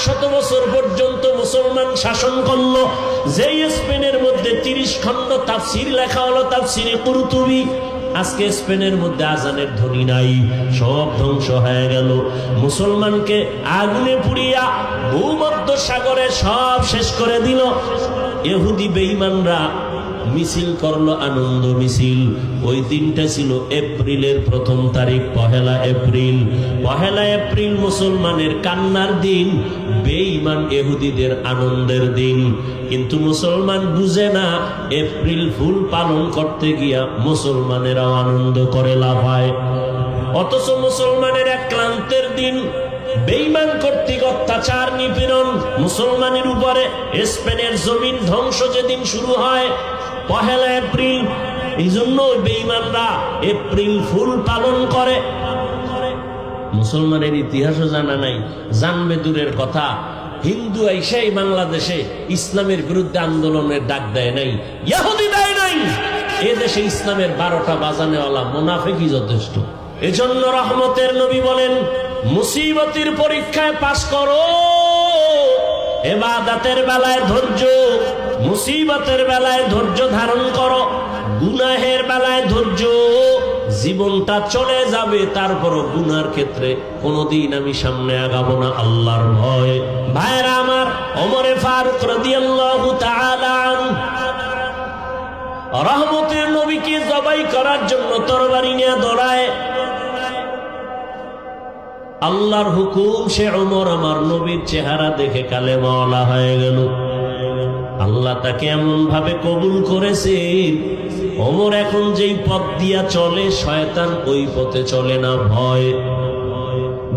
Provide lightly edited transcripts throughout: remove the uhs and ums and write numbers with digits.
500 বছর পর্যন্ত মুসলমান শাসন করলো। যেই স্পেনের মধ্যে 30 খণ্ড তাফসীর লেখা হলো, তাফসীরে কুরতুবী, আজকে স্পেনের মধ্যে আজানের ধ্বনি নাই, সব ধ্বংস হয়ে গেল। মুসলমানকে আগুনে পুড়িয়া ভূমধ্য সাগরে সব শেষ করে দিল। ইহুদি বেঈমানরা মিছিল করলো, আনন্দ মিছিল। ওই দিনটা ছিল এপ্রিলের 1 তারিখ, পহেলা এপ্রিল। পহেলা এপ্রিল মুসলমানের কান্নার দিন, বেঈমান ইহুদিদের আনন্দের দিন। কিন্তু মুসলমান বুঝে না, এপ্রিল ফুল পালন করতে গিয়া মুসলমানেরাও আনন্দ করে লাফায়। অথচ মুসলমানের এক ক্লান্তের দিন, বেঈমান কর্তৃক অত্যাচার নিপীড়ন মুসলমানের উপরে, স্পেনের জমিন ধ্বংস যেদিন শুরু হয় পহেলা এপ্রিল। এই জন্য বেঈমানরা এপ্রিল ফুল পালন করে। মুসলমানের ইতিহাসও জানা নাই, জানবে দূরের কথা। হিন্দু আইসাই বাংলাদেশে ইসলামের বিরুদ্ধে আন্দোলনের ডাক দেয় নাই, ইহুদি দেয় নাই। এ দেশে ইসলামের 12টা বাজানেওয়ালা মুনাফিকই যথেষ্ট। এজন্য রহমতের নবী বলেন, মুসিবতের পরীক্ষায় পাস করো, ইবাদতের বেলায় ধৈর্য, মুসিবতের বেলায় ধৈর্য ধারণ করো, গুনাহের বেলায় ধৈর্য। জীবনটা চলে যাবে, তারপরও গুনার ক্ষেত্রে কোনদিন আমি সামনে আগাবো না, আল্লাহর ভয়। ভাইরা আমার, ওমরে ফারুক রাদিয়াল্লাহু তাআলা আনহু রহমতের নবীকে জবাই করার জন্য তরবারি নিয়ে দৌড়ায়। আল্লাহর হুকুম, সে ওমর আমার নবীর চেহারা দেখে কালেমাওয়ালা হয়ে গেল। আল্লাহ তাকে এমন ভাবে কবুল করেছেন, ওমর এখন যেই পথ দিয়া চলে, শয়তান ওই পথে চলে না, ভয়।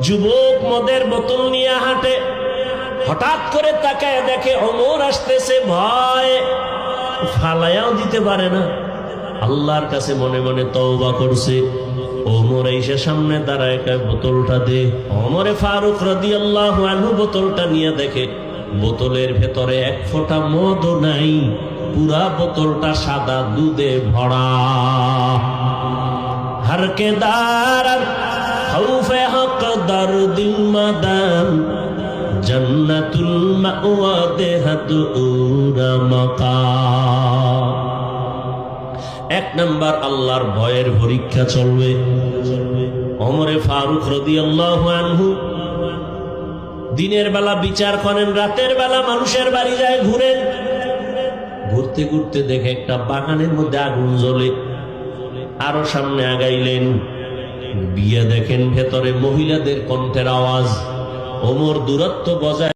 যুবক মদের বোতল নিয়ে হাঁটে, হঠাৎ করে তাকায় দেখে ওমর আসতেছে, ভয়, ফালায়াও দিতে পারে না। আল্লাহর কাছে মনে মনে তওবা করছে। ওমর এসে সামনে দাঁড়ায়, বোতলটা দে। ওমরে ফারুক রাদিয়াল্লাহু আনহু বোতলটা নিয়ে দেখে বোতলের ভেতরে এক ফোঁটা মদও নাই, পুরা বোতলটা সাদা দুধে ভরা। হরকে দারাত খাউফে হক দরদিন মাদান, জান্নাতুল মাওয়া দেহাতুরা মাকাম। 1 নাম্বার আল্লাহর ভয়ের পরীক্ষা চলবে। ওমরে ফারুক রাদিয়াল্লাহু আনহু দিনের বেলা বিচার করেন, রাতের বেলা মানুষের বাড়ি যায় ঘুরেন। ঘুরতে ঘুরতে দেখে একটা বাগানের মধ্যে আগুন জ্বলে। আরো সামনে আগাইলেন, বিয়ে দেখেন ভেতরে মহিলাদের কণ্ঠের আওয়াজ। ওমর দূরত্ব বজায়